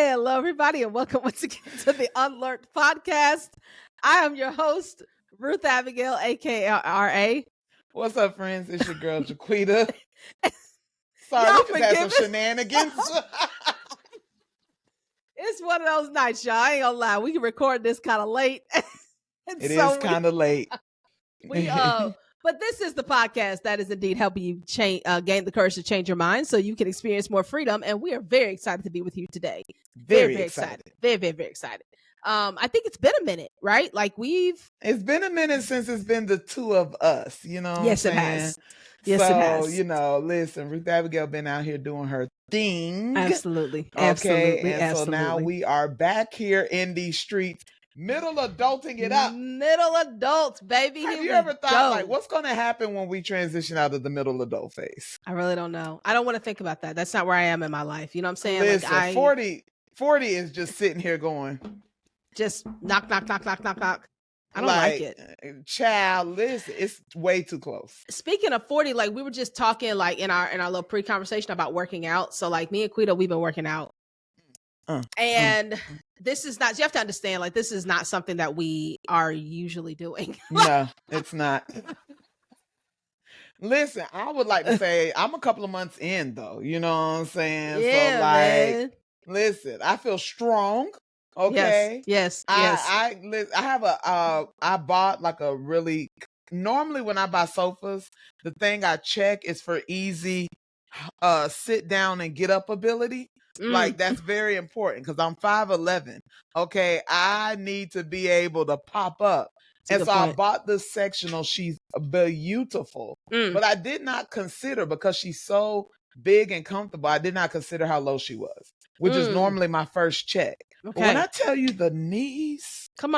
Hello, everybody, and welcome once again to the UnLearnT podcast. I am your host, Ruth Abigail, aka. What's up, friends? It's your girl, Jaquita. Sorry, Y'all we just had some forgive us. shenanigans. It's one of those nights, y'all. I ain't gonna lie. We can record this kind of late. It is kind of late. But this is the podcast that is indeed helping you gain the courage to change your mind so you can experience more freedom. And we are very excited to be with you today. Very excited. Very excited. I think it's been a minute, right? It's been a minute since it's been the two of us, you know. Yes, it has. Yes, it has. You know, listen, Ruth Abigail been out here doing her thing. Absolutely. Okay. Absolutely. And absolutely. so now we are back here in these streets, middle adulting it up. Middle adults, baby. Have you ever thought, like, what's going to happen when we transition out of the middle adult phase? I really don't know. I don't want to think about that. That's not where I am in my life. You know what I'm saying? Listen, like 40 is just sitting here going, just knock, knock, knock, knock, knock, knock. I don't like it. Child, listen, it's way too close. Speaking of 40, like we were just talking like in our little pre-conversation about working out. So like me and Quita, we've been working out. And this is not, you have to understand, like this is not something that we are usually doing. No, it's not. Listen, I would like to say I'm a couple of months in though, you know what I'm saying? Yeah, so like, man. Listen, I feel strong. Okay. Yes. I have I bought like a really, normally when I buy sofas, the thing I check is for easy sit down and get up ability. Like that's very important because I'm 5'11". Okay. I need to be able to pop up. And so I bought this sectional. She's beautiful, but I did not consider, because she's so big and comfortable, I did not consider how low she was, which is normally my first check. Okay. But when I tell you the knees, the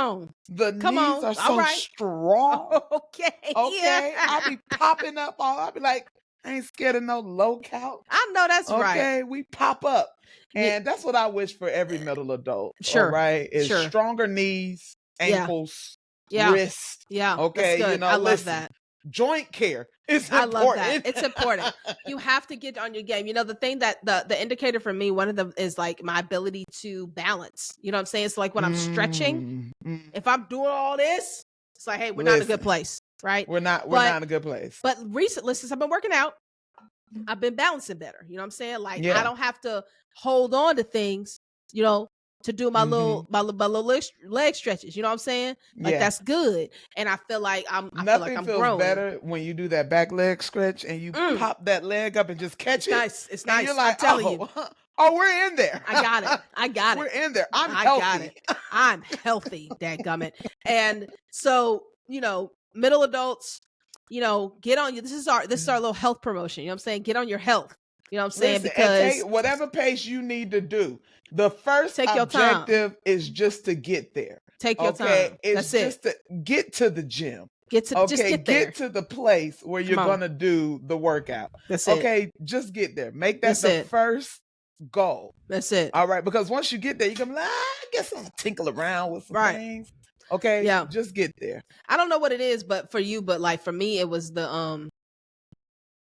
knees are so strong. Okay. I'll be popping up I'll be like, I ain't scared of no low couch. I know that's right. Okay, we pop up. And that's what I wish for every middle adult. Sure. All right. Is stronger knees, ankles, wrists. Yeah. Okay. You know, I love that. Joint care is important. I love that. It's important. You have to get on your game. You know, the thing that the indicator for me, one of them is like my ability to balance. You know what I'm saying? It's like when I'm stretching, if I'm doing all this, it's like, hey, we're not in a good place. Right? We're not in a good place. But recently, since I've been working out, I've been balancing better. You know what I'm saying? Like I don't have to hold on to things, you know, to do my little leg stretches. You know what I'm saying? Like that's good. And I feel like I'm Nothing feels growing better when you do that back leg stretch and you pop that leg up and just catch it. Nice. It's nice. You're like, I'm telling you. Oh, we're in there. I got it. We're in there. I'm healthy. Got it. I'm healthy, dadgummit. And so, you know, middle adults, you know, get on you. This is our little health promotion. You know what I'm saying? Get on your health. You know what I'm saying? Because take whatever pace you need to do. The first objective is just to get there. Take your time. It's just to get to the gym. Just get there. Get to the place where you're gonna do the workout. That's it. Okay, just get there. Make that the first goal. That's it. All right, because once you get there, you can I guess I'll tinkle around with some things. Okay. Yeah. Just get there. I don't know what it is, but for you, but like for me, it was the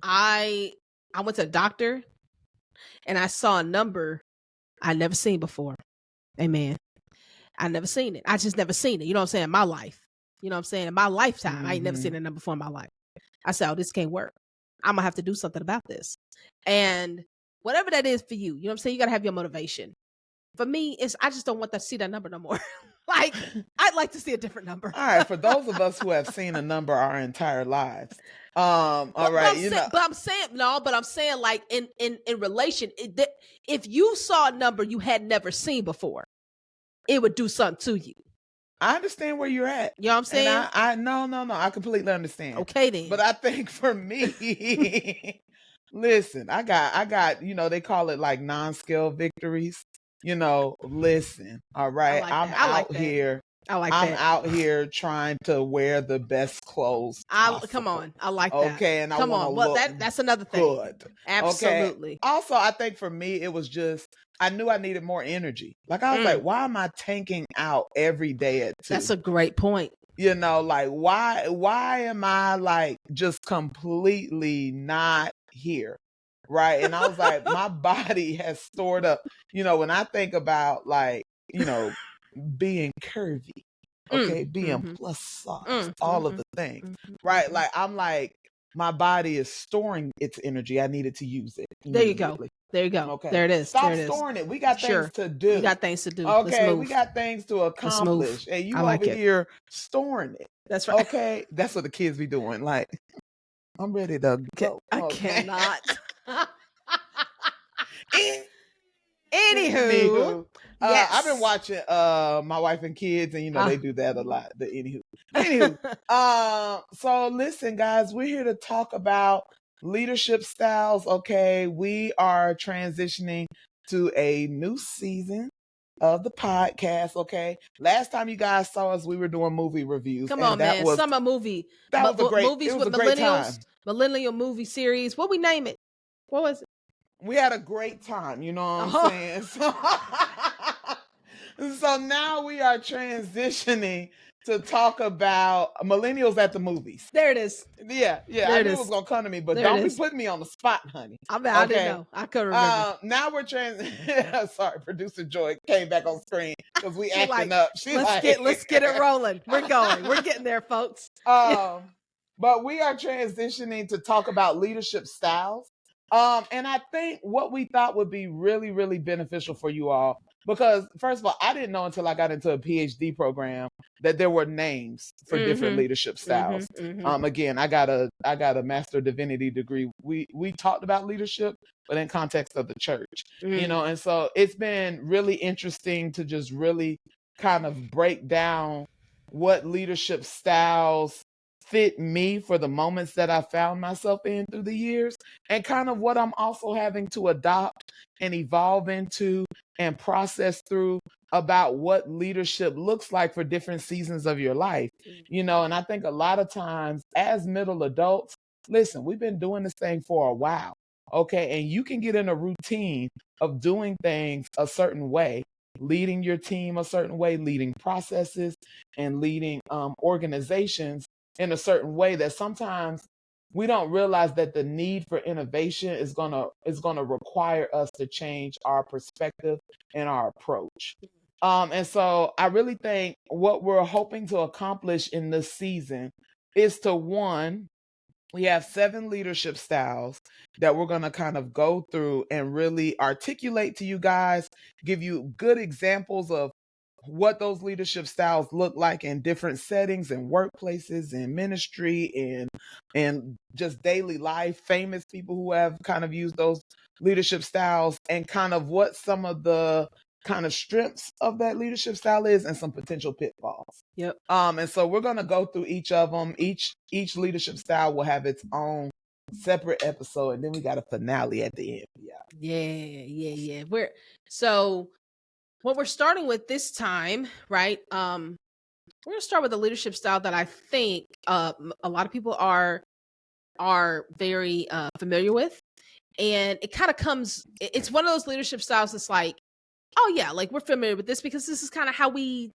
I went to the doctor and I saw a number I never seen before. Amen. I never seen it. I just never seen it. You know what I'm saying? In my life. You know what I'm saying? In my lifetime, I ain't never seen a number before in my life. I said, oh, this can't work. I'm gonna have to do something about this. And whatever that is for you, you know what I'm saying? You gotta have your motivation. For me, I just don't want to see that number no more. Like, I'd like to see a different number. All right, for those of us who have seen a number our entire lives. All right, but I'm saying like in relation, if you saw a number you had never seen before, it would do something to you. I understand where you're at. You know what I'm saying? And no, I completely understand. Okay then. But I think for me, listen, I got, you know, they call it like non-scale victories. You know, listen, all right, I'm out here trying to wear the best clothes possible. Come on, I like that. Okay, and come on, well, that's another thing. Good. Absolutely. Okay? Also, I think for me, it was just, I knew I needed more energy. Like, I was like, why am I tanking out every day at 2? That's a great point. You know, like, why am I like just completely not here? right? And I was like, my body has stored up, when I think about like, being curvy, okay, being plus size, all of the things, right? Like I'm like, my body is storing its energy. I needed to use it There you go. immediately. There you go. Okay. There it is. Stop There it is. storing it. We got Sure. things to do. We got things to do. Let's Okay. move. We got things to accomplish. And you like over it. here storing it. That's right. Okay. That's what the kids be doing. Like, I'm ready to go. I cannot. Anywho, yes. I've been watching My Wife and Kids, and they do that a lot. The anywho. So listen, guys, we're here to talk about leadership styles. Okay, we are transitioning to a new season of the podcast. Okay, last time you guys saw us, we were doing movie reviews. Come on, man! Summer movie. That was a great. Movies with millennials. Millennial movie series. What we name it? What was it? We had a great time, you know what I'm saying? So now we are transitioning to talk about millennials at the movies. There it is. Yeah. I knew it was going to come to me, but don't be putting me on the spot, honey. I didn't know. I couldn't remember. Now we're sorry, producer Joy came back on screen because we acting up. Let's get it rolling. We're going. We're getting there, folks. But we are transitioning to talk about leadership styles. And I think what we thought would be really, really beneficial for you all, because first of all, I didn't know until I got into a PhD program that there were names for different leadership styles. Again, I got a Master of Divinity degree. We talked about leadership, but in context of the church, and so it's been really interesting to just really kind of break down what leadership styles fit me for the moments that I found myself in through the years, and kind of what I'm also having to adopt and evolve into and process through about what leadership looks like for different seasons of your life. And I think a lot of times as middle adults, listen, we've been doing this thing for a while. Okay. And you can get in a routine of doing things a certain way, leading your team a certain way, leading processes and leading organizations in a certain way that sometimes we don't realize that the need for innovation is gonna require us to change our perspective and our approach. And so I really think what we're hoping to accomplish in this season is to, one, we have 7 leadership styles that we're going to kind of go through and really articulate to you guys, give you good examples of what those leadership styles look like in different settings and workplaces and ministry and just daily life, famous people who have kind of used those leadership styles, and kind of what some of the kind of strengths of that leadership style is and some potential pitfalls. Yep. And so we're going to go through each of them. Each leadership style will have its own separate episode, and then we got a finale at the end. Yeah. What we're starting with this time, right? We're gonna start with a leadership style that I think a lot of people are very familiar with, and it kind of comes. It's one of those leadership styles that's like, oh yeah, like we're familiar with this because this is kind of how we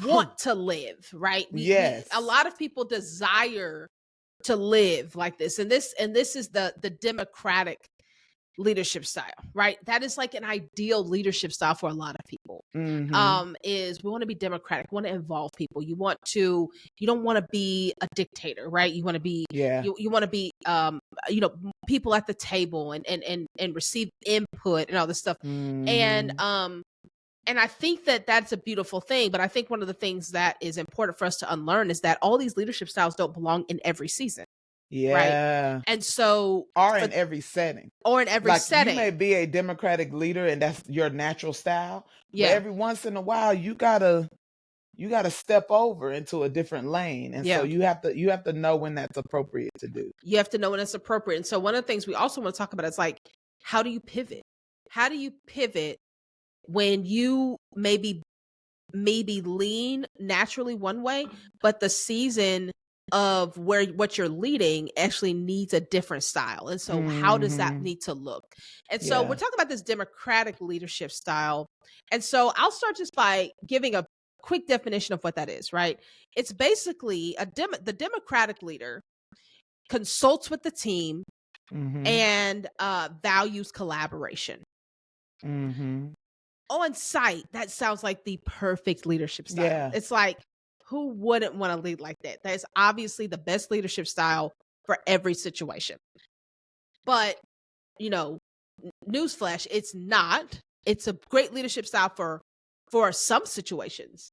want to live, right? Yes. A lot of people desire to live like this, and this is the democratic leadership style, right? That is like an ideal leadership style for a lot of people. Is we want to be democratic, we want to involve people. You don't want to be a dictator, right? You want to be, you want to be, people at the table and receive input and all this stuff. And I think that that's a beautiful thing, but I think one of the things that is important for us to unlearn is that all these leadership styles don't belong in every season. Yeah. Right. And so, in every setting. Setting. You may be a democratic leader and that's your natural style. Yeah. But every once in a while you gotta step over into a different lane. And so you have to know when that's appropriate to do. You have to know when it's appropriate. And so one of the things we also want to talk about is like, how do you pivot? How do you pivot when you maybe lean naturally one way, but the season of what you're leading actually needs a different style. And so how does that need to look? And so we're talking about this democratic leadership style. And so I'll start just by giving a quick definition of what that is, right? It's basically the democratic leader consults with the team, and values collaboration. On site, that sounds like the perfect leadership style. Yeah. It's like, who wouldn't want to lead like that? That's obviously the best leadership style for every situation. But, you know, newsflash, it's not. It's a great leadership style for some situations,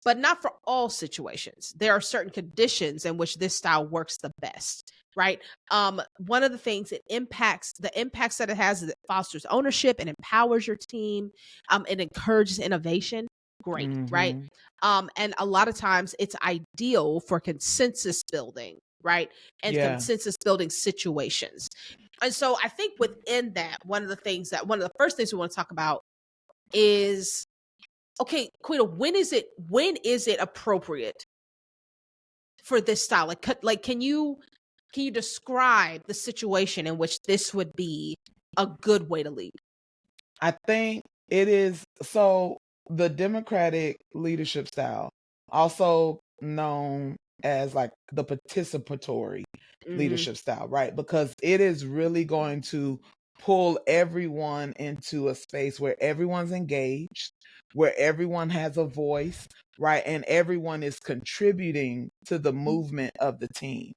but not for all situations. There are certain conditions in which this style works the best, right? One of the things the impacts that it has is it fosters ownership and empowers your team. It encourages innovation. Great, right? And a lot of times it's ideal for consensus building, right? And consensus building situations. And so I think within that, one of the first things we want to talk about is, okay, Quita, when is it appropriate for this style? Like, can you describe the situation in which this would be a good way to lead? I think it is. So the Democratic leadership style, also known as like the participatory leadership style, right? Because it is really going to pull everyone into a space where everyone's engaged, where everyone has a voice, right? And everyone is contributing to the movement of the team.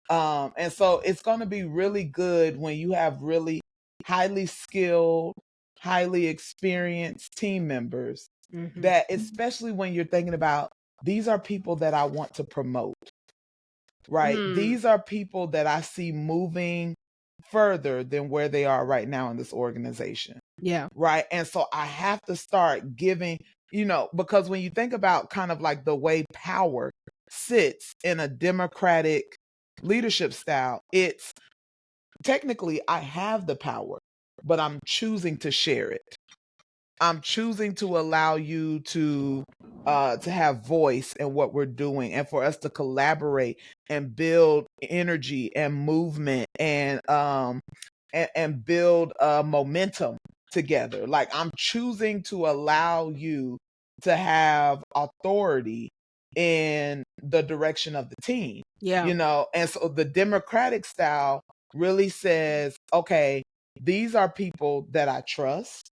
And so it's going to be really good when you have really highly skilled, highly experienced team members that, especially when you're thinking about, these are people that I want to promote, right? These are people that I see moving further than where they are right now in this organization. Yeah. Right. And so I have to start giving, because when you think about kind of like the way power sits in a democratic leadership style, it's technically I have the power, but I'm choosing to share it. I'm choosing to allow you to have voice in what we're doing, and for us to collaborate and build energy and movement and build momentum together. Like, I'm choosing to allow you to have authority in the direction of the team. Yeah. And so the democratic style really says, okay, these are people that I trust.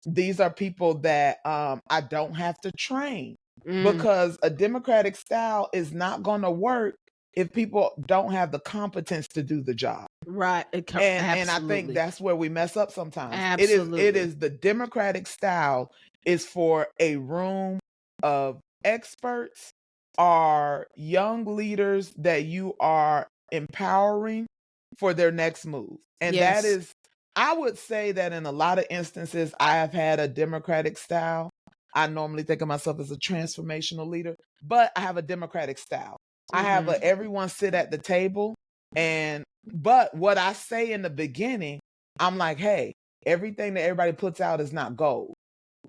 These are people that I don't have to train, because a democratic style is not going to work if people don't have the competence to do the job. Right. And I think that's where we mess up sometimes. Absolutely. It is the democratic style is for a room of experts or young leaders that you are empowering for their next move. And that is, I would say that in a lot of instances, I have had a democratic style. I normally think of myself as a transformational leader, but I have a democratic style. I have everyone sit at the table, but what I say in the beginning, I'm like, hey, everything that everybody puts out is not gold,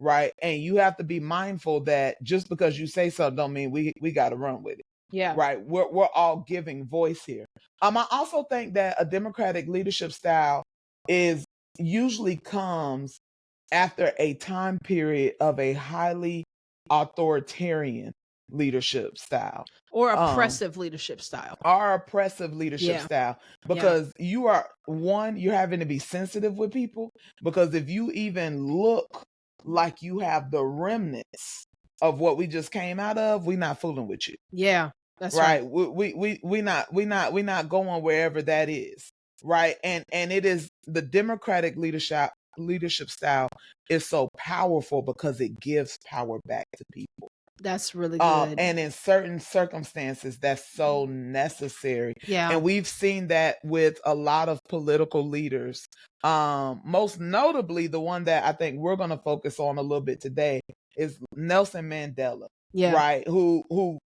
right? And you have to be mindful that just because you say something don't mean we got to run with it. Yeah. Right. We're all giving voice here. I also think that a democratic leadership style usually comes after a time period of a highly authoritarian leadership style or oppressive leadership style. Style, because you're having to be sensitive with people, because if you even look like you have the remnants of what we just came out of, we're not fooling with you. Yeah, that's right. We not going wherever that is, right? And it is the democratic leadership style is so powerful because it gives power back to people. That's really good. And in certain circumstances, that's so necessary. Yeah. And we've seen that with a lot of political leaders. Most notably, the one that I think we're going to focus on a little bit today is Nelson Mandela, right? Who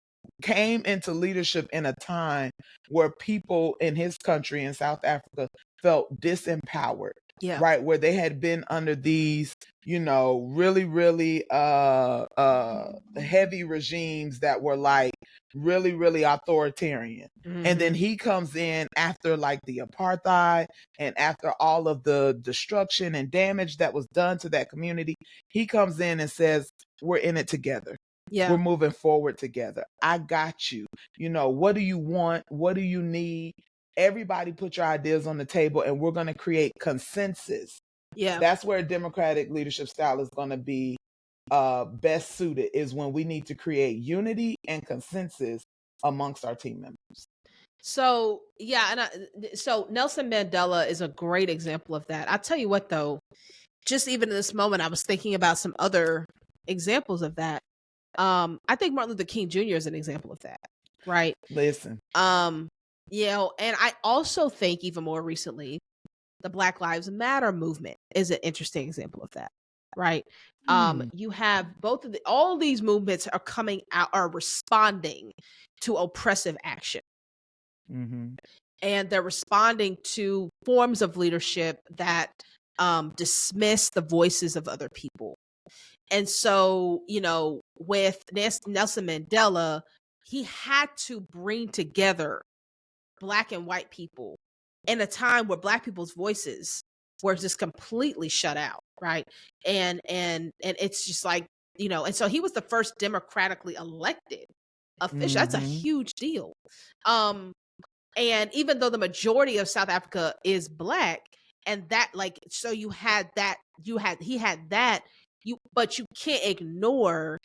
came into leadership in a time where people in his country in South Africa felt disempowered. Yeah. Right, where they had been under these, really, really heavy regimes that were like really, really authoritarian. And then he comes in after like the apartheid and after all of the destruction and damage that was done to that community. He comes in and says, we're in it together. Yeah. We're moving forward together. I got you. What do you want? What do you need? everybody put your ideas on the table and we're going to create consensus. Yeah. That's where a democratic leadership style is going to be best suited, is when we need to create unity and consensus amongst our team members. So yeah, and so Nelson Mandela is a great example of that. I'll tell you what though, just even in this moment, I was thinking about some other examples of that. I think Martin Luther King Jr. is an example of that, right? Listen. You know, and I also think even more recently, the Black Lives Matter movement is an interesting example of that, right? You have both of all these movements are coming out, are responding to oppressive action. Mm-hmm. And they're responding to forms of leadership that dismiss the voices of other people. And so, you know, with Nelson Mandela, he had to bring together Black and white people in a time where Black people's voices were just completely shut out, right? And it's just like, you know, and so he was the first democratically elected official. That's a huge deal. And even though the majority of South Africa is Black, and that, like, so you had that, he had that, but you can't ignore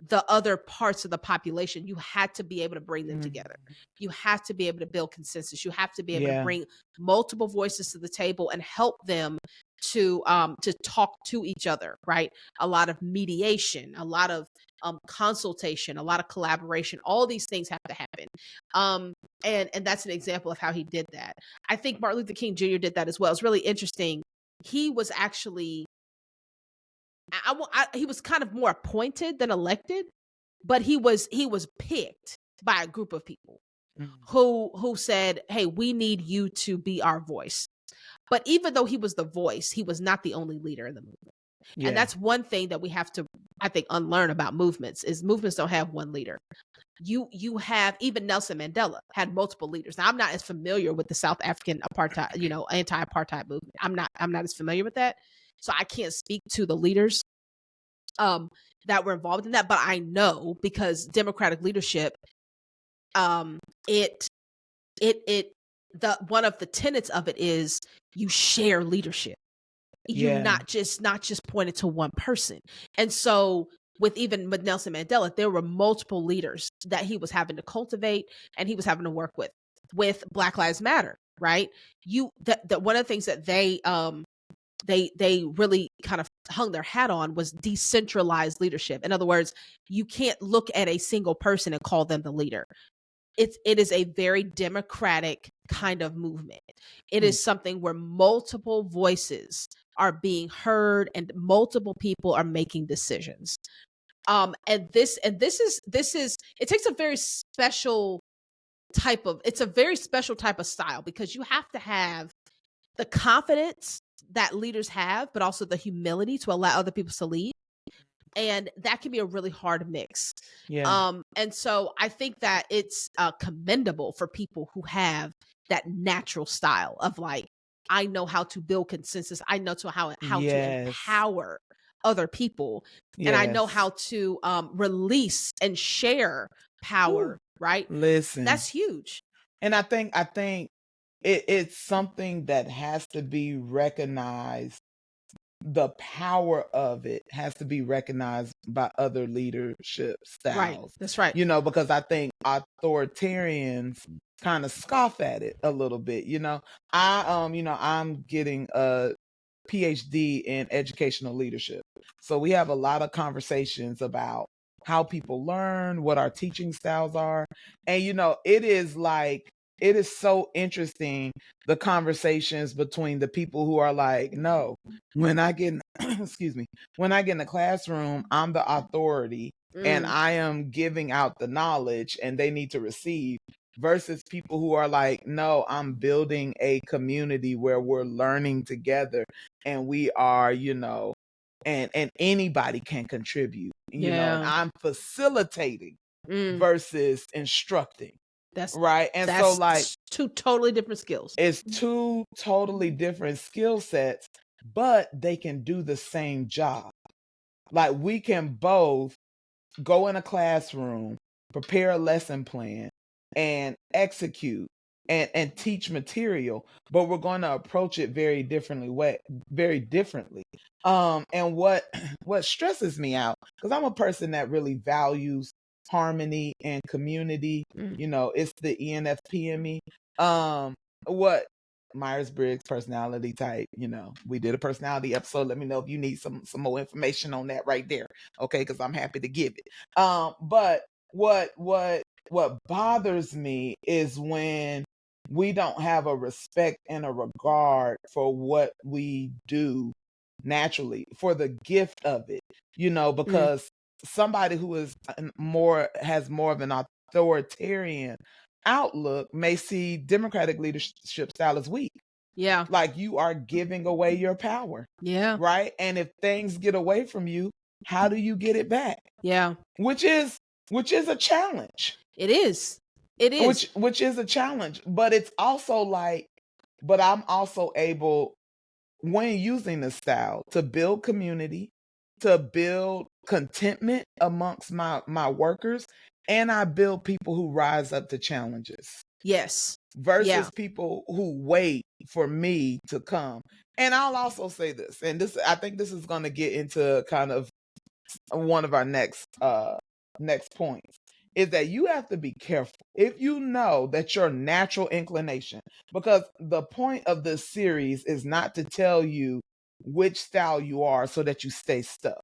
the other parts of the population. You had to be able to bring them together. You have to be able to build consensus. You have to be able to bring multiple voices to the table and help them to talk to each other, right? A lot of mediation, a lot of consultation, a lot of collaboration. All these things have to happen. And that's an example of how he did that. I think Martin Luther King Jr. did that as well. It's really interesting. He was actually, he was kind of more appointed than elected, but he was picked by a group of people who said, "Hey, we need you to be our voice." But even though he was the voice, he was not the only leader in the movement. And that's one thing that we have to, I think, unlearn about movements, is movements don't have one leader. You have, even Nelson Mandela had multiple leaders. Now, I'm not as familiar with the South African apartheid, you know, anti-apartheid movement. I'm not as familiar with that. So I can't speak to the leaders that were involved in that, but I know, because democratic leadership, it the one of the tenets of it is you share leadership. You're not just pointed to one person. And so with Nelson Mandela, there were multiple leaders that he was having to cultivate and he was having to work with Black Lives Matter, right? One of the things that they really kind of hung their hat on was decentralized leadership. In other words, you can't look at a single person and call them the leader. It is a very democratic kind of movement. It is something where multiple voices are being heard and multiple people are making decisions. And this is it takes a very special type of, it's a very special type of style, because you have to have the confidence that leaders have, but also the humility to allow other people to lead. And that can be a really hard mix. And so I think that it's commendable for people who have that natural style of, like, I know how to build consensus. I know how to empower other people. And I know how to release and share power, right? Listen. That's huge. And I think it's something that has to be recognized. The power of it has to be recognized by other leadership styles. Right. That's right. You know, because I think authoritarians kind of scoff at it a little bit. You know, I'm getting a PhD in educational leadership. So we have a lot of conversations about how people learn, what our teaching styles are. And, you know, it is so interesting, the conversations between the people who are like, no, when I get in, excuse me, when I get in the classroom, I'm the authority and I am giving out the knowledge and they need to receive, versus people who are like, no, I'm building a community where we're learning together and we are, you know, and anybody can contribute, you know, and I'm facilitating versus instructing. That's right. And that's so, like, two totally different skills. It's two totally different skill sets, but they can do the same job. Like, we can both go in a classroom, prepare a lesson plan, and execute and teach material, but we're going to approach it very differently. And what what stresses me out, because I'm a person that really values harmony and community. Mm. It's the ENFP in me. What Myers-Briggs personality type. We did a personality episode. Let me know if you need some more information on that right there. Okay, because I'm happy to give it. But what bothers me is when we don't have a respect and a regard for what we do naturally, for the gift of it, Mm. because somebody who has more of an authoritarian outlook may see democratic leadership style as weak. Yeah. Like, you are giving away your power. Yeah. Right? And if things get away from you, how do you get it back? Yeah. Which is a challenge. It is. It is. Which is a challenge. But it's also like, but I'm also able, when using the style, to build community, to build contentment amongst my workers, and I build people who rise up to challenges. Yes. Versus people who wait for me to come. And I'll also say this, and I think this is going to get into kind of one of our next points, is that you have to be careful if you know that your natural inclination, because the point of this series is not to tell you which style you are so that you stay stuck.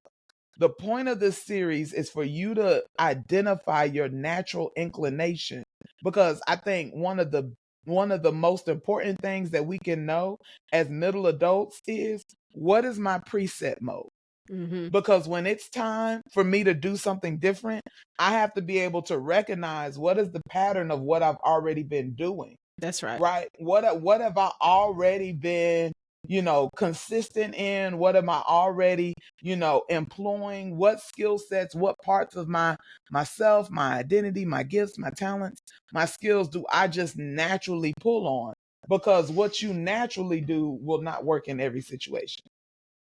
The point of this series is for you to identify your natural inclination, because I think one of the most important things that we can know as middle adults is, what is my preset mode? Mm-hmm. Because when it's time for me to do something different, I have to be able to recognize what is the pattern of what I've already been doing. That's right. Right? What have I already been, consistent in? What am I already, employing? What skill sets, what parts of myself, my identity, my gifts, my talents, my skills do I just naturally pull on? Because what you naturally do will not work in every situation.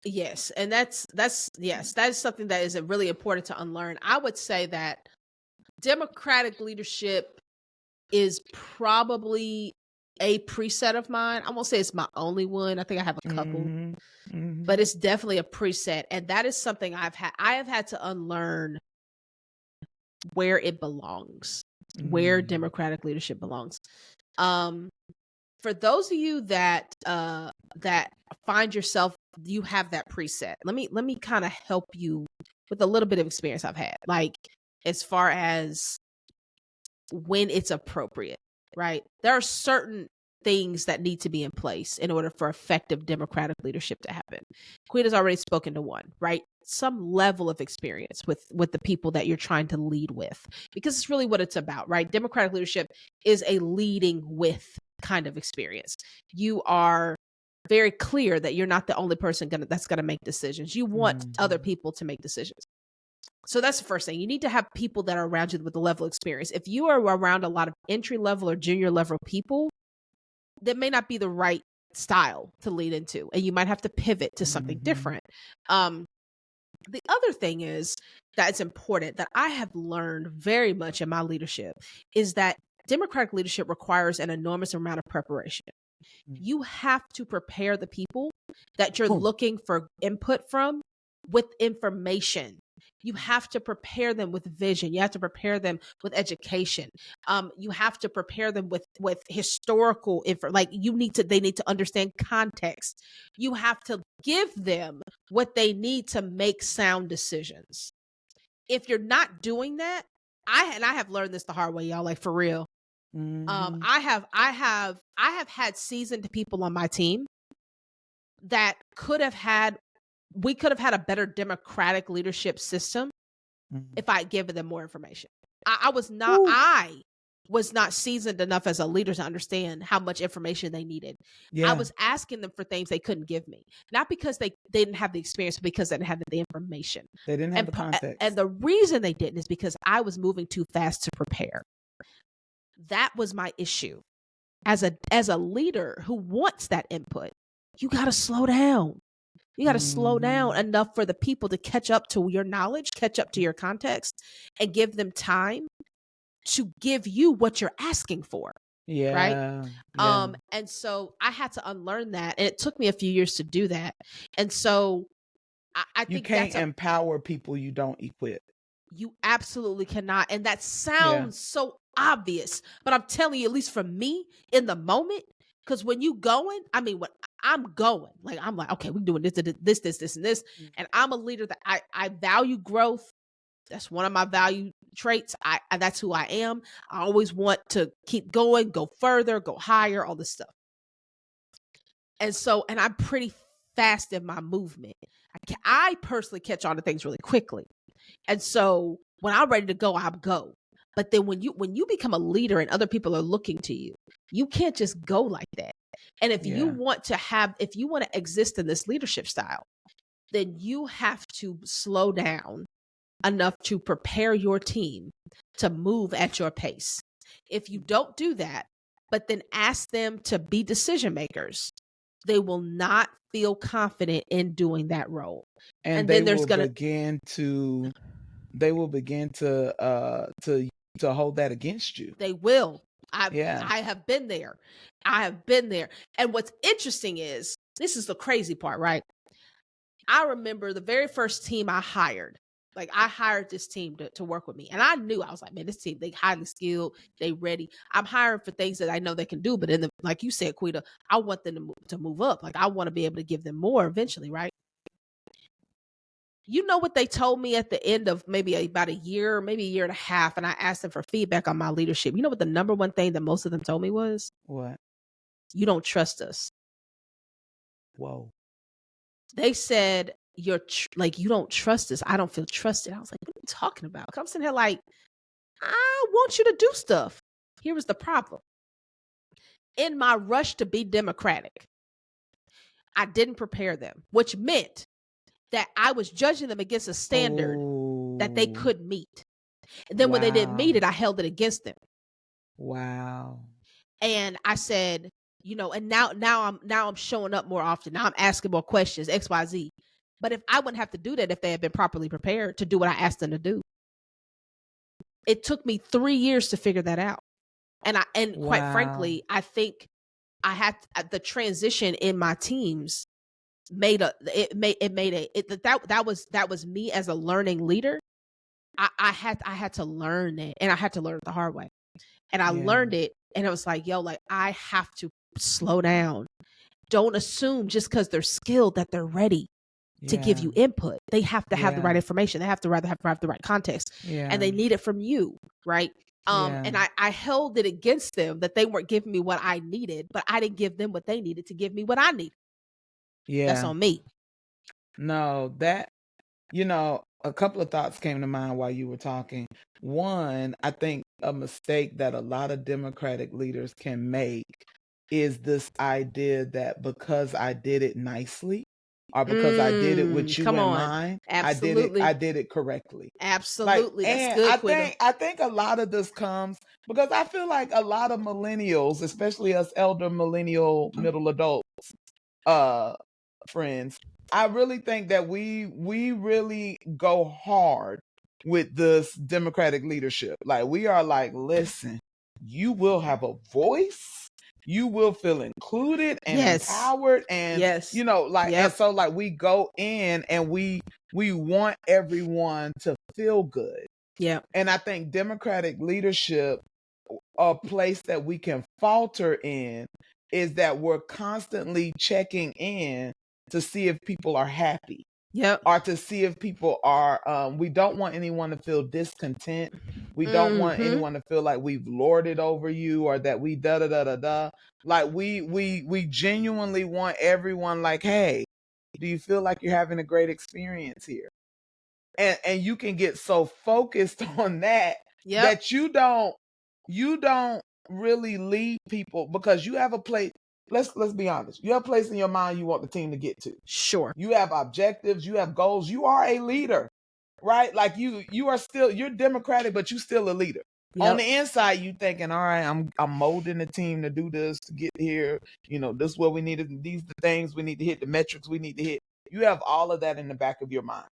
Yes. And that's yes, that is something that is really important to unlearn. I would say that democratic leadership is probably a preset of mine. I won't say it's my only one. I think I have a couple, but it's definitely a preset. And that is something I have had to unlearn where it belongs, where democratic leadership belongs. For those of you that find yourself, you have that preset. Let me kind of help you with a little bit of experience I've had, like as far as when it's appropriate, right? There are certain things that need to be in place in order for effective democratic leadership to happen. Queen has already spoken to one, right? Some level of experience with the people that you're trying to lead with, because it's really what it's about, right? Democratic leadership is a leading with kind of experience. You are very clear that you're not the only person that's going to make decisions. You want other people to make decisions. So that's the first thing. You need to have people that are around you with the level of experience. If you are around a lot of entry level or junior level people, that may not be the right style to lead into, and you might have to pivot to something different. The other thing is that it's important that I have learned very much in my leadership is that democratic leadership requires an enormous amount of preparation. You have to prepare the people that you're looking for input from with information. You have to prepare them with vision. You have to prepare them with education. You have to prepare them with historical info. Like they need to understand context. You have to give them what they need to make sound decisions. If you're not doing that, I have learned this the hard way, y'all. Like, for real. I have had seasoned people on my team that we could have had a better democratic leadership system if I had given them more information. I was not seasoned enough as a leader to understand how much information they needed. I was asking them for things they couldn't give me, not because they didn't have the experience, but because they didn't have the information. They didn't have the context. And the reason they didn't is because I was moving too fast to prepare. That was my issue. As a leader who wants that input, you got to slow down. You got to slow down enough for the people to catch up to your knowledge, catch up to your context, and give them time to give you what you're asking for. right? Yeah. Yeah. And so I had to unlearn that, and it took me a few years to do that. And so I You think can't that's a empower people you don't equip. you absolutely cannot. And that Yeah. sounds so obvious, but I'm telling you, at least for me in the moment, because when you going, I mean, when I'm going, like I'm like, okay, we're doing this, and this, Mm. and I'm a leader that I value growth. That's one of my value traits. That's who I am. I always want to keep going, go further, go higher, all this stuff. And so, and I'm pretty fast in my movement. I personally catch on to things really quickly. And so when I'm ready to go, I'll go. But then when you become a leader and other people are looking to you, you can't just go like that. And if you Yeah. want to exist in this leadership style, then you have to slow down enough to prepare your team to move at your pace. If you don't do that, but then ask them to be decision makers, they will not feel confident in doing that role. And And then there's going to they will begin to hold that against you. They will. Yeah. I have been there. I have been there. And what's interesting is this is the crazy part, right? I remember the very first team I hired. Like I hired this team to work with me. And I knew, I was like, man, this team, they highly skilled, they ready. I'm hiring for things that I know they can do. But like you said, Quita, I want them to move up. Like I want to be able to give them more eventually, right? You know what they told me at the end of maybe about a year, maybe a year and a half, and I asked them for feedback on my leadership. You know what the number one thing that most of them told me was? What? You don't trust us. Whoa. They said, like, you don't trust us. I don't feel trusted. I was like, what are you talking about? I'm sitting here like, I want you to do stuff. Here was the problem. In my rush to be democratic, I didn't prepare them, which meant that I was judging them against a standard that they Oh. couldn't meet. And then when they didn't meet it, I held it against them. Wow. And I said, and now I'm showing up more often. Now I'm asking more questions, XYZ. But if I wouldn't have to do that if they had been properly prepared to do what I asked them to do. It took me 3 years to figure that out. And quite frankly, I think I had the transition in my teams that was me as a learning leader. I had to learn it, and I had to learn it the hard way. And I learned it, and it was like, yo, like I have to slow down. Don't assume just because they're skilled that they're ready to give you input. They have to have the right information. They have to have the right context, and they need it from you, right? And I held it against them that they weren't giving me what I needed, but I didn't give them what they needed to give me what I needed. That's on me. No, a couple of thoughts came to mind while you were talking. One, I think a mistake that a lot of Democratic leaders can make is this idea that because I did it nicely or because I did it with you Come in on. mind, Absolutely. I did it correctly. Absolutely. That's And good, Quita. I think a lot of this comes because I feel like a lot of millennials, especially us elder millennial middle adults, friends, I really think that we really go hard with this Democratic leadership. Like we are like, listen, you will have a voice, you will feel included and empowered, and Yes. and so like we go in and we want everyone to feel good. Yeah. And I think Democratic leadership, a place that we can falter in, is that we're constantly checking in to see if people are happy. Yep. Or to see if people are we don't want anyone to feel discontent. We don't want anyone to feel like we've lorded over you or that we da da da da da. Like we genuinely want everyone like, hey, do you feel like you're having a great experience here? And you can get so focused on that that you don't really lead people because you have a place. Let's be honest. You have a place in your mind you want the team to get to. Sure. You have objectives, you have goals. You are a leader, right? Like you're democratic, but you still a leader. On the inside, you thinking, all right, I'm molding the team to do this to get here. This is what we need. These are the things we need to hit, the metrics we need to hit. You have all of that in the back of your mind.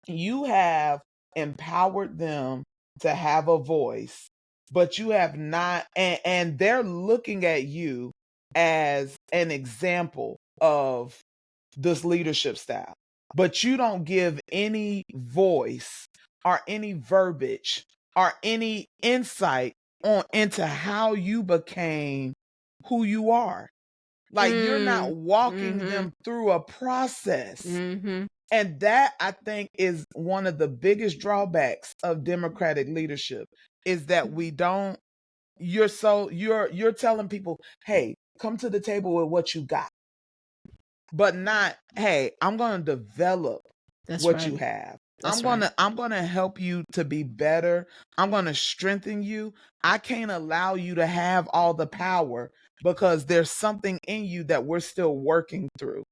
You have empowered them to have a voice but you have not, and they're looking at you as an example of this leadership style, but you don't give any voice or any verbiage or any insight on into how you became who you are. Like you're not walking them through a process. And that, I think, is one of the biggest drawbacks of democratic leadership, is that we don't, you're telling people, hey, come to the table with what you got, but not, hey, I'm going to develop what you have. I'm going to help you to be better. I'm going to strengthen you. I can't allow you to have all the power because there's something in you that we're still working through.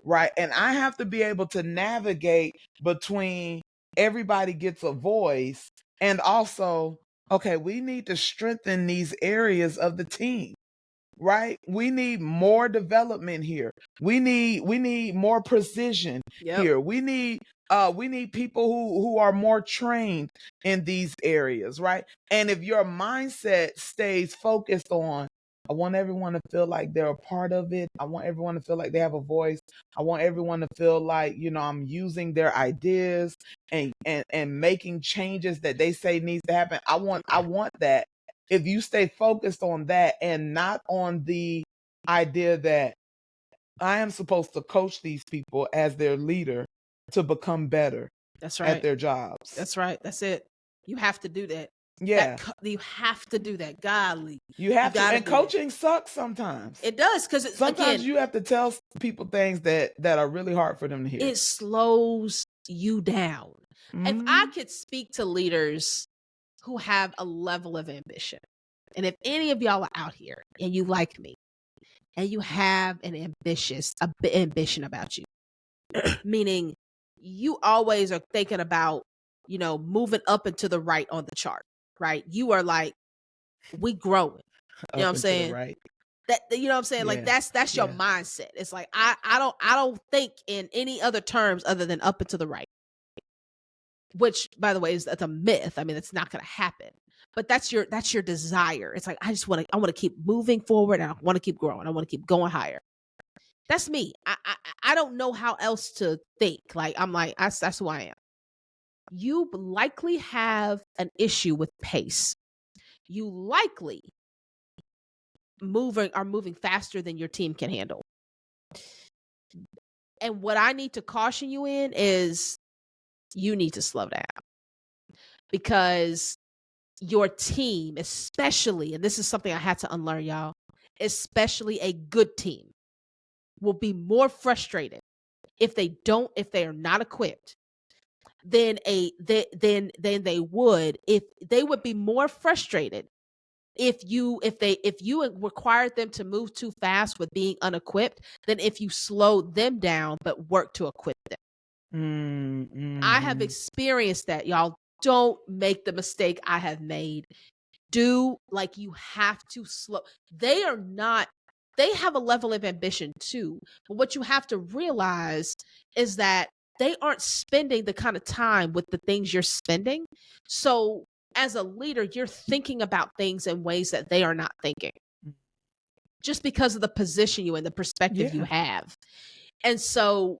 Right. And I have to be able to navigate between everybody gets a voice and also, okay, we need to strengthen these areas of the team. Right. We need more development here. We need more precision here. We need people who are more trained in these areas. Right. And if your mindset stays focused on, I want everyone to feel like they're a part of it. I want everyone to feel like they have a voice. I want everyone to feel like, I'm using their ideas and making changes that they say needs to happen. I want that. If you stay focused on that and not on the idea that I am supposed to coach these people as their leader to become better at their jobs. That's right. That's it. You have to do that. Yeah. You have to do that. Godly. You have to. And coaching sucks sometimes. It does, because sometimes you have to tell people things that are really hard for them to hear. It slows you down. If I could speak to leaders who have a level of ambition, and if any of y'all are out here and you like me and you have an ambition about you, meaning you always are thinking about, moving up and to the right on the chart, right? You are like, we growing. You know what I'm saying? Right. That, you know what I'm saying? Yeah. Like that's your mindset. It's like I don't think in any other terms other than up and to the right. Which, by the way, that's a myth. I mean, it's not going to happen. But that's your desire. It's like I want to keep moving forward, and I want to keep growing. I want to keep going higher. That's me. I don't know how else to think. Like I'm like that's who I am. You likely have an issue with pace. You likely are moving faster than your team can handle. And what I need to caution you in is you need to slow down, because your team, especially, and this is something I had to unlearn, y'all, especially a good team, will be more frustrated if they are not equipped than they would if they would be more frustrated if you required them to move too fast with being unequipped than if you slowed them down but work to equip them. I have experienced that, y'all. Don't make the mistake I have made. You have to slow. They have a level of ambition too. But what you have to realize is that they aren't spending the kind of time with the things you're spending. So as a leader, you're thinking about things in ways that they are not thinking, just because of the position you and the perspective you have. And so,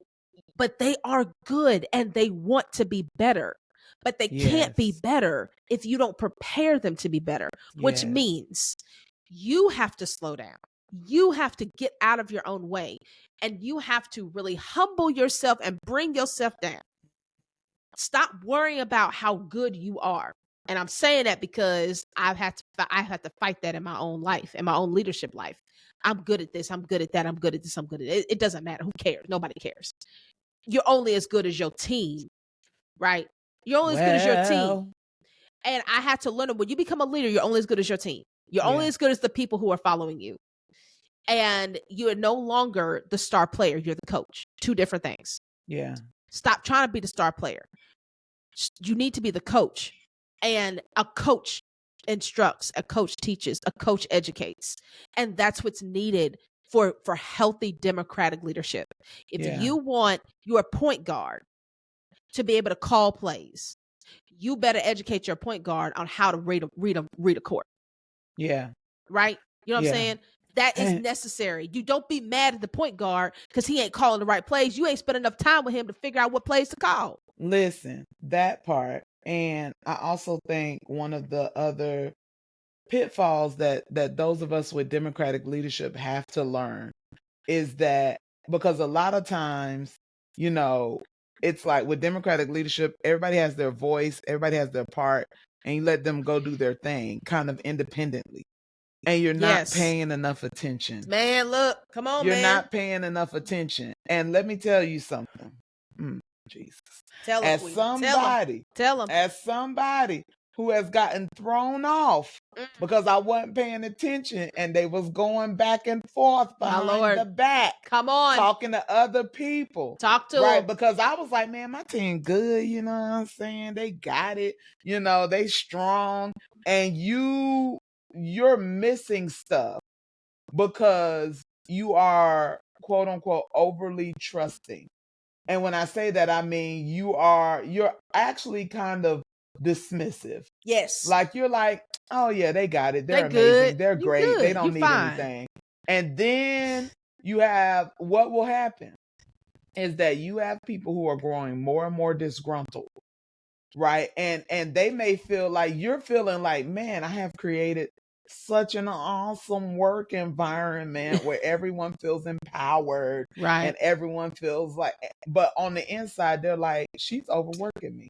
but they are good and they want to be better, but they can't be better if you don't prepare them to be better, which means you have to slow down. You have to get out of your own way, and you have to really humble yourself and bring yourself down. Stop worrying about how good you are. And I'm saying that because I have to fight that in my own life, in my own leadership life. I'm good at this. I'm good at that. I'm good at this. I'm good at it. It doesn't matter. Who cares? Nobody cares. You're only as good as your team, right? You're only as good as your team. And I had to learn that when you become a leader, you're only as good as your team. You're only as good as the people who are following you. And you are no longer the star player. You're the coach. Two different things. Yeah. Stop trying to be the star player. You need to be the coach. And a coach instructs, a coach teaches, a coach educates. And that's what's needed for healthy democratic leadership. If you want your point guard to be able to call plays, you better educate your point guard on how to read a court. Yeah. Right? You know what I'm Yeah. saying? That is And necessary. You don't be mad at the point guard because he ain't calling the right plays. You ain't spent enough time with him to figure out what plays to call. listen, that part. And I also think one of the other pitfalls that those of us with democratic leadership have to learn is that, because a lot of times, you know, it's like with democratic leadership, everybody has their voice, everybody has their part, and you let them go do their thing kind of independently. And you're not Yes. paying enough attention. Man, look. Come on, You're man. not paying enough attention. And let me tell you something. Jesus. Tell him, As Queen. somebody, Tell him. as somebody who has gotten thrown off because I wasn't paying attention and they was going back and forth My behind Lord. the back, Come on. talking to other people. Talk to Right, him. because I was like, man, my team good, you know what I'm saying? They got it, you know, they strong. And you're missing stuff because you are, quote unquote, overly trusting. And when I say that, I mean you're actually kind of dismissive. Yes. Like you're like, oh yeah, they got it. They're They good. amazing. They're You great. They good. don't You need fine. anything. And then you have, what will happen is that you have people who are growing more and more disgruntled, right? And they may feel like you're feeling like, man, I have created such an awesome work environment where everyone feels empowered, Right. and everyone feels like, but on the inside they're like, she's overworking me.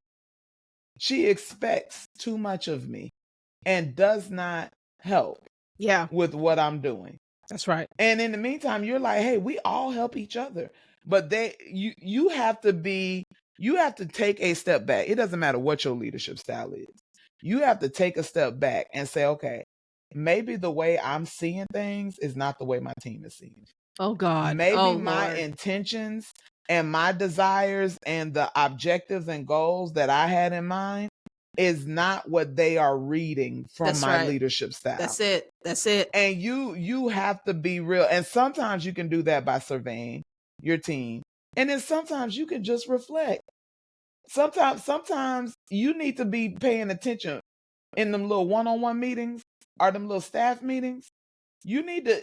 She expects too much of me and does not help with what I'm doing. That's right. And in the meantime, you're like, hey, we all help each other. But you have to take a step back. It doesn't matter what your leadership style is. You have to take a step back and say, okay, maybe the way I'm seeing things is not the way my team is seeing it. Oh God. Maybe my intentions and my desires and the objectives and goals that I had in mind is not what they are reading from my leadership style. That's it. And you have to be real. And sometimes you can do that by surveying your team. And then sometimes you can just reflect. Sometimes you need to be paying attention in them little one-on-one meetings or them little staff meetings. You need to,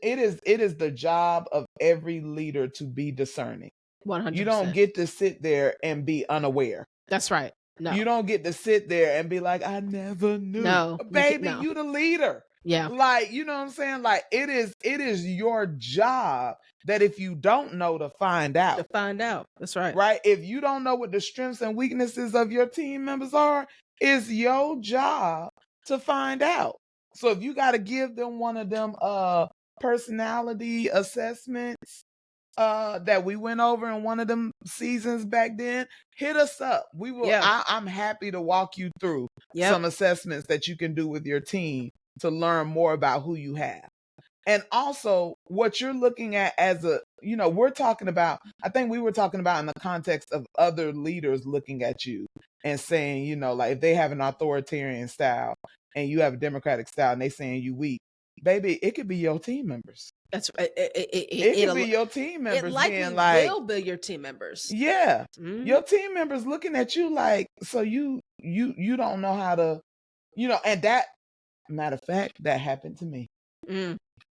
it is the job of every leader to be discerning. 100%. You don't get to sit there and be unaware. That's right. No. You don't get to sit there and be like, I never knew. No. Baby, you the leader. Yeah. Like, you know what I'm saying? Like, it is your job that if you don't know, to find out. That's right. Right? If you don't know what the strengths and weaknesses of your team members are, it's your job to find out. So if you got to give them one of them personality assessments that we went over in one of them seasons back then, hit us up. We will. I'm happy to walk you through some assessments that you can do with your team to learn more about who you have. And also what you're looking at as a, we're talking about, I think we were talking about in the context of other leaders looking at you and saying, like if they have an authoritarian style and you have a democratic style and they saying you weak, baby, it could be your team members. That's right. It could be your team members being like, will be your team members. Yeah. Mm-hmm. Your team members looking at you like, so you don't know how to, and that, matter of fact, that happened to me.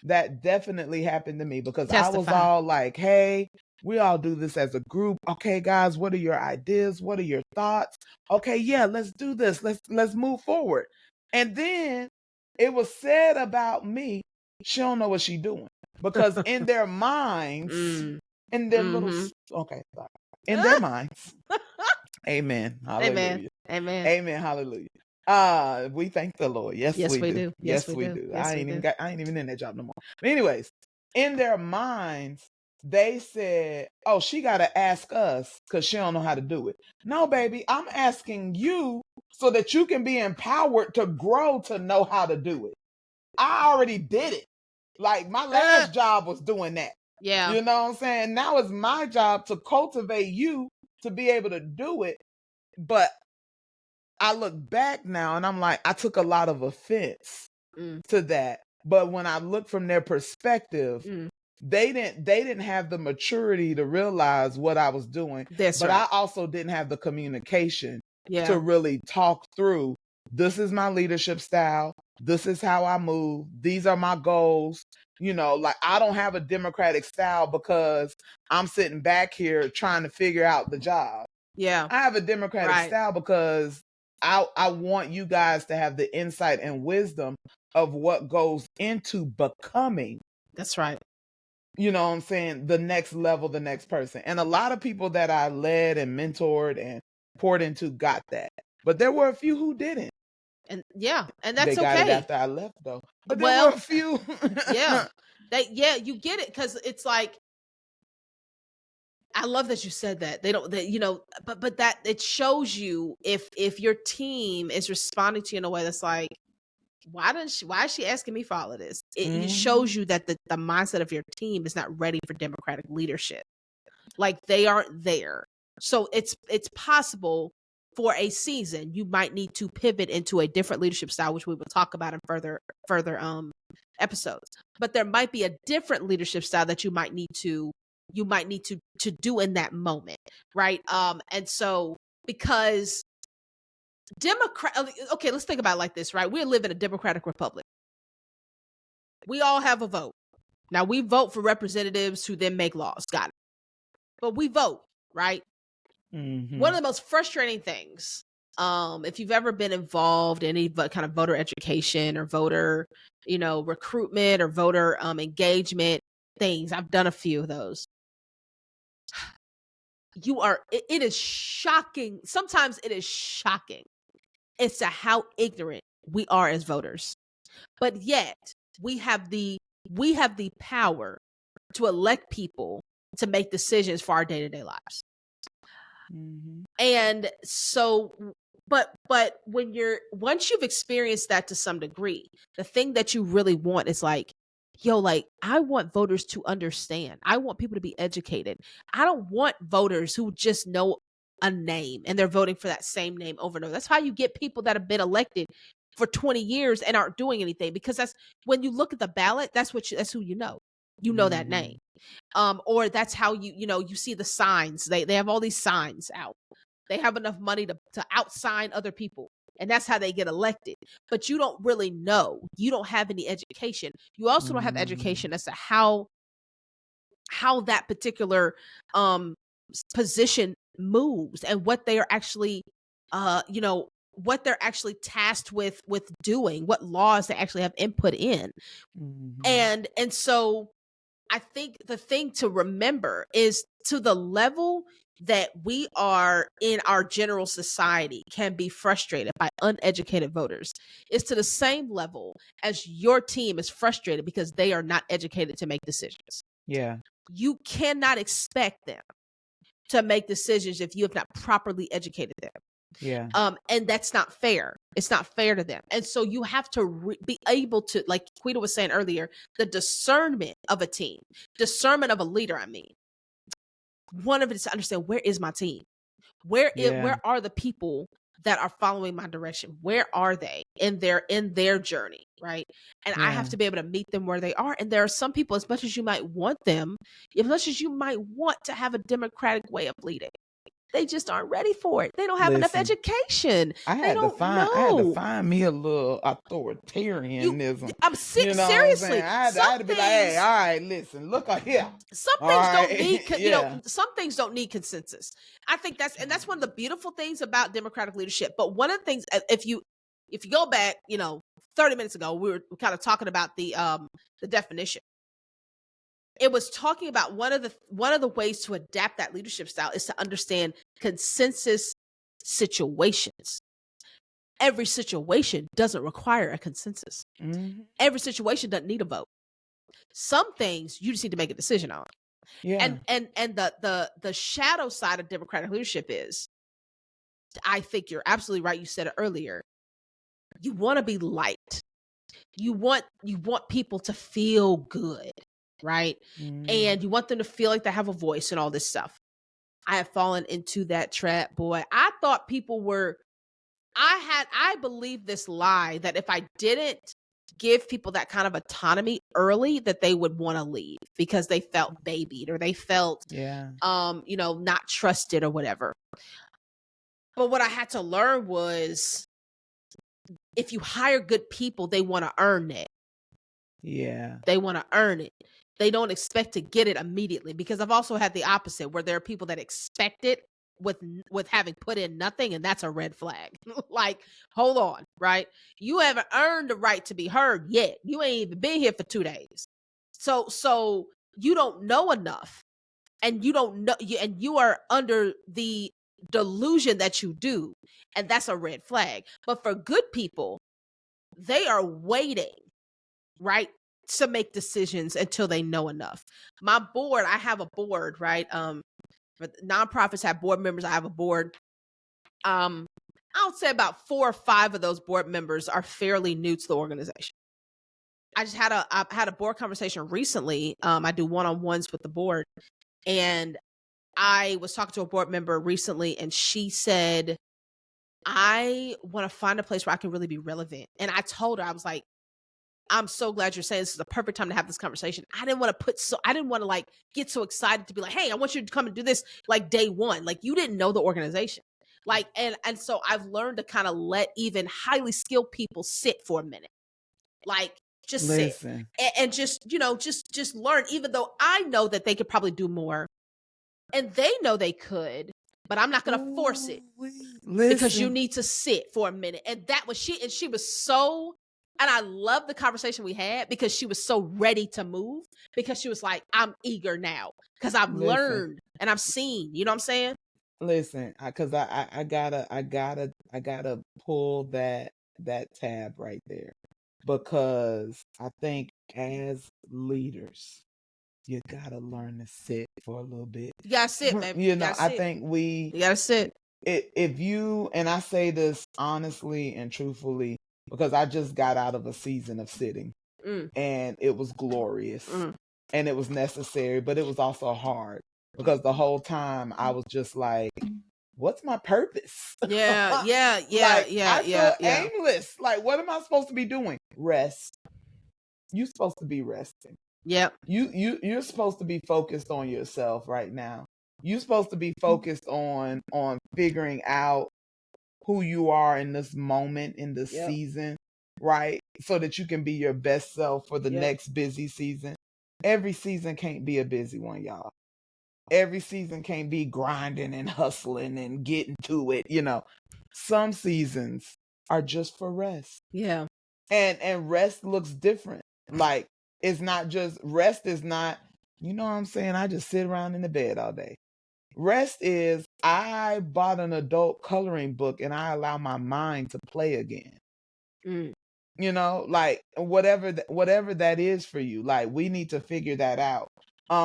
That definitely happened to me because I was all like, hey, we all do this as a group. Okay, guys, what are your ideas? What are your thoughts? Okay, yeah, let's do this. Let's move forward. And then it was said about me, she don't know what she doing. Because in their minds, in their little, okay, in their minds, amen, hallelujah, amen, hallelujah. We thank the Lord. Yes, we do. Yes, we do. I ain't even in that job no more. But anyways, in their minds, they said, oh, she got to ask us because she don't know how to do it. No, baby, I'm asking you so that you can be empowered to grow to know how to do it. I already did it. Like my last job was doing that. Yeah. You know what I'm saying? Now it's my job to cultivate you to be able to do it. But I look back now and I'm like, I took a lot of offense to that. But when I look from their perspective, they didn't have the maturity to realize what I was doing. But I also didn't have the communication to really talk through, this is my leadership style. This is how I move. These are my goals. Like, I don't have a democratic style because I'm sitting back here trying to figure out the job. Yeah. I have a democratic Right. style because I want you guys to have the insight and wisdom of what goes into becoming, That's right. you know what I'm saying, the next level, the next person. And a lot of people that I led and mentored and poured into got that. But there were a few who didn't. And yeah, and They that's got it okay. after I left, though. But there were Well, a few. yeah. You get it, because it's like, I love that you said that. They don't, but that it shows you if your team is responding to you in a way that's like, why is she asking me for all of this? It shows you that the mindset of your team is not ready for democratic leadership. Like, they aren't there. So it's possible for a season you might need to pivot into a different leadership style, which we will talk about in further episodes. But there might be a different leadership style that you might need to do in that moment, right? And so, because okay, let's think about it like this, right? We live in a democratic republic. We all have a vote. Now, we vote for representatives who then make laws. Got it. But we vote, right? Mm-hmm. One of the most frustrating things, if you've ever been involved in any kind of voter education or voter, recruitment or voter engagement things, I've done a few of those. It is shocking. Sometimes it is shocking as to how ignorant we are as voters. But yet we have the power to elect people to make decisions for our day-to-day lives. Mm-hmm. And so, but once you've experienced that to some degree, the thing that you really want is like, I want voters to understand. I want people to be educated. I don't want voters who just know a name and they're voting for that same name over and over. That's how you get people that have been elected for 20 years and aren't doing anything, because that's when you look at the ballot, that's who you know. You know that name. Or that's how you see the signs. They have all these signs out. They have enough money to outsign other people. And that's how they get elected. But you don't really know. You don't have any education. You also don't have education as to how that particular position moves and what they are actually what they're actually tasked with doing, what laws they actually have input in. And so I think the thing to remember is, to the level that we are in our general society can be frustrated by uneducated voters, is to the same level as your team is frustrated because they are not educated to make decisions. Yeah. You cannot expect them to make decisions if you have not properly educated them. Yeah. And that's not fair. It's not fair to them. And so you have to be able to, like Quita was saying earlier, the discernment of a team, discernment of a leader. I mean, one of it is to understand, where is my team? Where are the people that are following my direction? Where are they in their journey? Right. And I have to be able to meet them where they are. And there are some people, as much as you might want to have a democratic way of leading, they just aren't ready for it. They don't have enough education. I had to find me a little authoritarianism. Seriously. I had to be like, hey, all right, listen, look here. Some things don't need, some things don't need consensus. I think that's one of the beautiful things about democratic leadership. But one of the things, if you go back, 30 minutes ago, we were kind of talking about the definition. It was talking about one of the ways to adapt that leadership style is to understand consensus situations. Every situation doesn't require a consensus. Every situation doesn't need a vote. Some things you just need to make a decision on. Yeah. And the shadow side of democratic leadership is, I think you're absolutely right. You said it earlier. You want to be liked. You want people to feel good. Right. And you want them to feel like they have a voice and all this stuff. I have fallen into that trap, boy. I thought people were, I believed this lie that if I didn't give people that kind of autonomy early, that they would want to leave because they felt babied or they felt, not trusted or whatever. But what I had to learn was if you hire good people, they want to earn it. Yeah. They want to earn it. They don't expect to get it immediately, because I've also had the opposite, where there are people that expect it with having put in nothing, and that's a red flag. Like, hold on, right? You haven't earned the right to be heard yet. You ain't even been here for 2 days. So you don't know enough, and you don't know and you are under the delusion that you do, and that's a red flag. But for good people, they are waiting, right, to make decisions until they know enough. My board, I have a board, right? But nonprofits have board members. I have a board. I would say about 4 or 5 of those board members are fairly new to the organization. I had a board conversation recently. I do one-on-ones with the board, and I was talking to a board member recently, and she said, I want to find a place where I can really be relevant. And I told her, I was like, I'm so glad you're saying this is the perfect time to have this conversation. I didn't want to like get so excited to be like, hey, I want you to come and do this like day one. Like, you didn't know the organization. Like, and so I've learned to kind of let even highly skilled people sit for a minute. Like, just sit and just, just learn, even though I know that they could probably do more and they know they could, but I'm not going to force it. Because you need to sit for a minute. And that was she was so, and I love the conversation we had, because she was so ready to move, because she was like, I'm eager now because I've learned and I've seen, you know what I'm saying? Listen, because I gotta pull that tab right there, because I think as leaders, you gotta learn to sit for a little bit. You gotta sit, man. I think you gotta sit. If you, and I say this honestly and truthfully, because I just got out of a season of sitting, and it was glorious, and it was necessary, but it was also hard, because the whole time I was just like, what's my purpose? Yeah. I feel aimless. Like, what am I supposed to be doing? Rest. You're supposed to be resting. Yep. You're supposed to be focused on yourself right now. You're supposed to be focused on figuring out who you are in this moment, in this season, right? So that you can be your best self for the next busy season. Every season can't be a busy one, y'all. Every season can't be grinding and hustling and getting to it, Some seasons are just for rest. Yeah. And rest looks different. Like, it's not just, rest is not, you know what I'm saying, I just sit around in the bed all day. Rest is, I bought an adult coloring book and I allow my mind to play again. Like, whatever that is for you, like, we need to figure that out.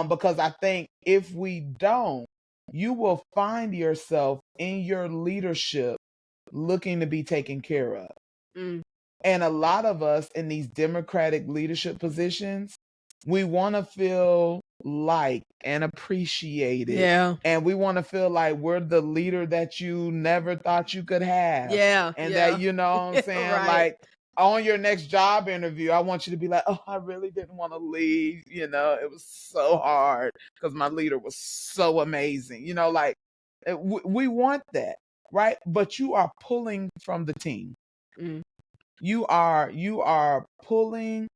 Because I think if we don't, you will find yourself in your leadership looking to be taken care of. And a lot of us in these democratic leadership positions, we want to feel liked and appreciated. Yeah. And we want to feel like we're the leader that you never thought you could have. Yeah. And that, you know what I'm saying? Right. Like, on your next job interview, I want you to be like, oh, I really didn't want to leave. It was so hard because my leader was so amazing. Like, we want that, right? But you are pulling from the team. You are pulling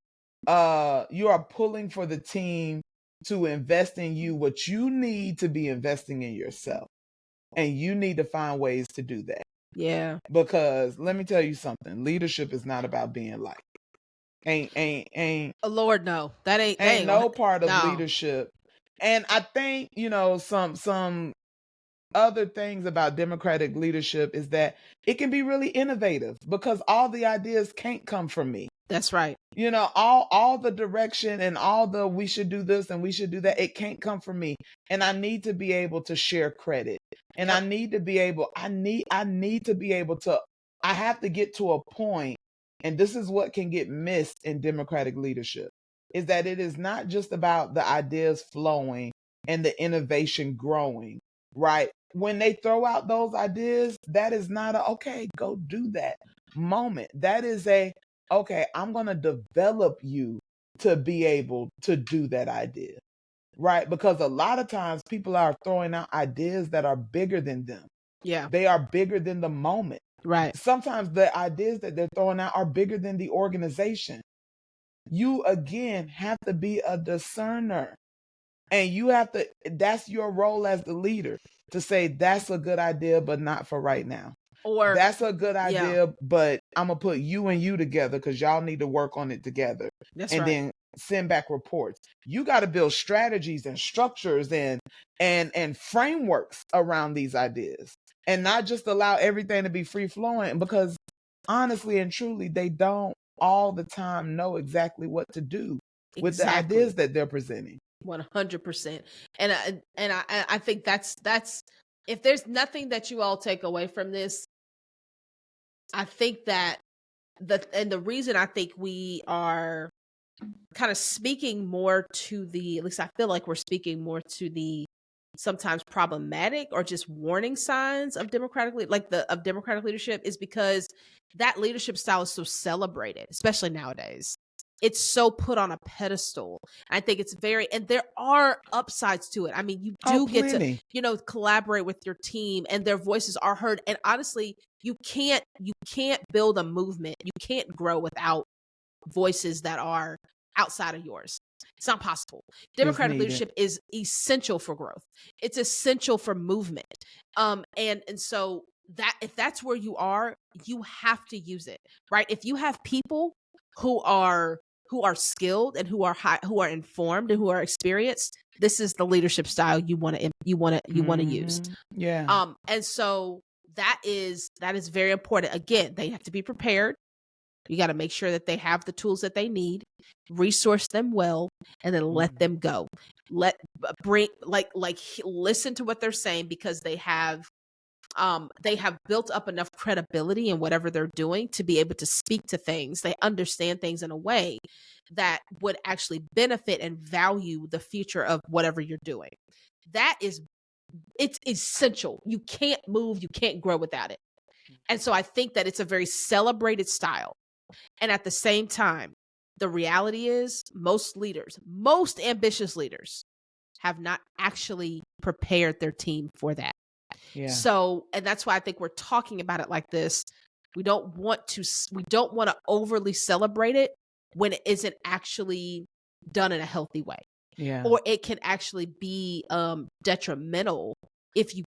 for the team to invest in you what you need to be investing in yourself. And you need to find ways to do that. Yeah. Because let me tell you something, leadership is not about being liked. Ain't Lord, no. That ain't no part of leadership. And I think, some other things about democratic leadership is that it can be really innovative, because all the ideas can't come from me. That's right. All the direction and all the we should do this and we should do that, it can't come from me. And I need to be able to share credit. And I need to be able to, I have to get to a point, and this is what can get missed in democratic leadership, is that it is not just about the ideas flowing and the innovation growing, right? When they throw out those ideas, that is not a, okay, go do that moment. That is a, okay, I'm going to develop you to be able to do that idea, right? Because a lot of times people are throwing out ideas that are bigger than them. Yeah. They are bigger than the moment. Right. Sometimes the ideas that they're throwing out are bigger than the organization. You again have to be a discerner. And you have to, that's your role as the leader, to say that's a good idea, but not for right now. Or That's a good yeah, idea, but I'm gonna put you and you together because y'all need to work on it together. that's And right. then send back reports. You got to build strategies and structures and frameworks around these ideas, and not just allow everything to be free flowing, because honestly and truly, they don't all the time know exactly what to do with the Exactly. ideas that they're presenting. 100%. And I think that's if there's nothing that you all take away from this, I think that the reason I think we are kind of speaking more to the, at least I feel like we're speaking more to the sometimes problematic or just warning signs of democratic leadership, is because that leadership style is so celebrated, especially nowadays. It's so put on a pedestal. I think it's and there are upsides to it. I mean, you do get to, collaborate with your team and their voices are heard. And honestly, you can't build a movement. You can't grow without voices that are outside of yours. It's not possible. Democratic leadership is essential for growth. It's essential for movement. And so that if that's where you are, you have to use it, right? If you have people who are skilled and who are informed and who are experienced, this is the leadership style you want to use. Yeah. And so that is very important. Again, they have to be prepared. You got to make sure that they have the tools that they need, resource them well, and then let them go. Listen to what they're saying, because they have built up enough credibility in whatever they're doing to be able to speak to things. They understand things in a way that would actually benefit and value the future of whatever you're doing. It's essential. You can't move, you can't grow without it. And so I think that it's a very celebrated style. And at the same time, the reality is most ambitious leaders have not actually prepared their team for that. Yeah. So, and that's why I think we're talking about it like this. We don't want to overly celebrate it when it isn't actually done in a healthy way. Yeah. Or it can actually be detrimental if you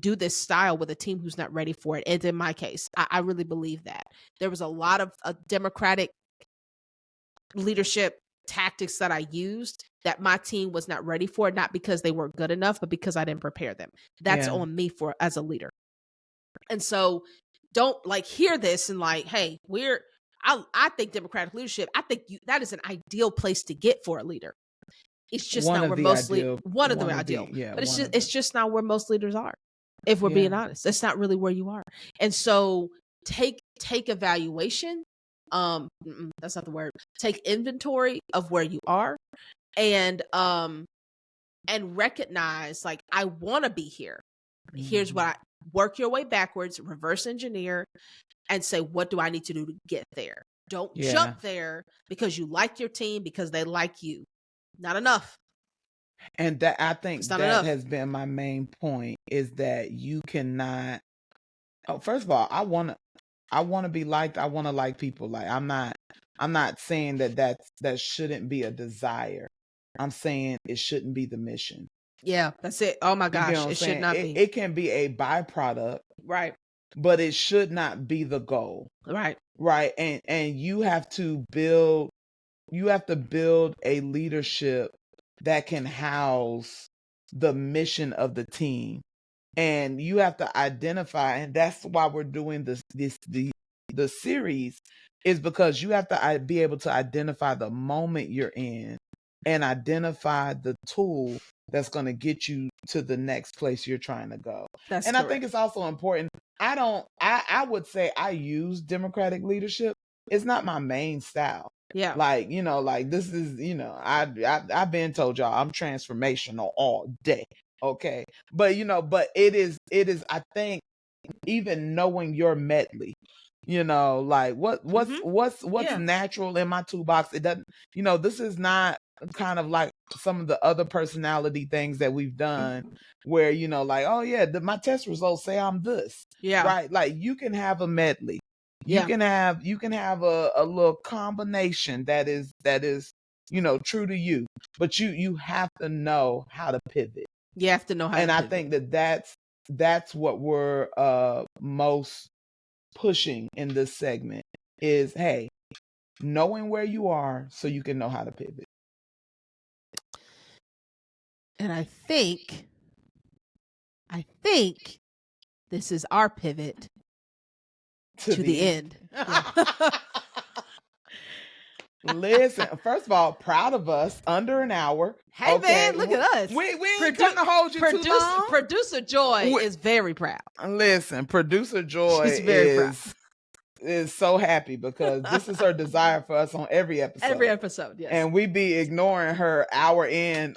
do this style with a team who's not ready for it. And in my case, I really believe that there was a lot of democratic leadership tactics that I used that my team was not ready for, not because they weren't good enough, but because I didn't prepare them. That's on me as a leader. And so don't hear this and hey, I think democratic leadership, I think that is an ideal place to get for a leader. It's just not where most leaders, one of the ideal, but it's just not where most leaders are. If we're being honest, that's not really where you are. And so take evaluation. That's not the word. Take inventory of where you are, and recognize I want to be here. Here's what I work your way backwards, reverse engineer, and say, what do I need to do to get there? Don't jump there because you like your team, because they like you. Not enough. And that, I think that has been my main point, is that you cannot. First of all, I want to be liked. I want to like people. I'm not saying that shouldn't be a desire. I'm saying it shouldn't be the mission. Yeah, that's it. Oh my gosh, it should not be. It can be a byproduct, right? But it should not be the goal, right? Right, and you have to build a leadership that can house the mission of the team, and you have to identify, and that's why we're doing the series, is because you have to be able to identify the moment you're in and identify the tool that's going to get you to the next place you're trying to go. That's correct. I think it's also important. I would say I use democratic leadership. It's not my main style. Yeah. This is, I've been told y'all I'm transformational all day. Okay. But, but it is, I think, even knowing your medley, what's natural in my toolbox. It doesn't, this is not kind of like some of the other personality things that we've done where, you know, like, oh yeah, my test results say I'm this. Yeah. Right. Like you can have a medley. You Yeah. can have a little combination that is, you know, true to you, but you have to know how to pivot. You have to know how And to I pivot. think that's what we're most pushing in this segment is, hey, knowing where you are so you can know how to pivot. And I think this is our pivot to the end. Yeah. Listen, first of all, proud of us. Under an hour. Hey, okay, man, look at us. We ain't trying to hold you too long. Producer Joy is very proud. Listen, producer Joy She's very proud. is so happy because this is her desire for us on every episode. Every episode, yes. And we be ignoring her hour in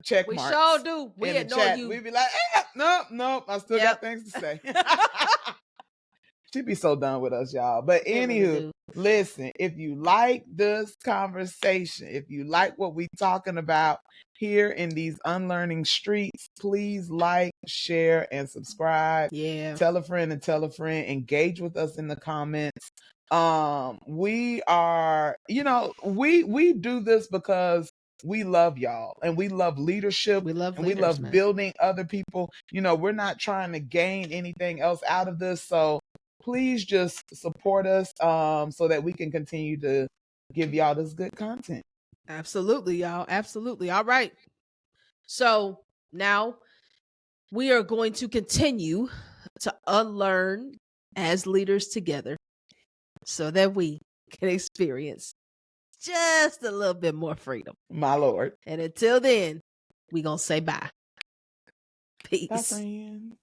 check We marks. sure do. We in the ignore chat. you. We be like, nope, I still got things to say. She be so done with us, y'all. But anywho, listen, if you like this conversation, if you like what we talking about here in these unlearning streets, please like, share, and subscribe. Yeah. Tell a friend and tell a friend. Engage with us in the comments. We are, you know, we do this because we love y'all and we love leadership. We love building other people. You know, we're not trying to gain anything else out of this. So please just support us so that we can continue to give y'all this good content. Absolutely, y'all. Absolutely. All right. So now we are going to continue to unlearn as leaders together so that we can experience just a little bit more freedom. My Lord. And until then, we're going to say bye. Peace. Bye, friends.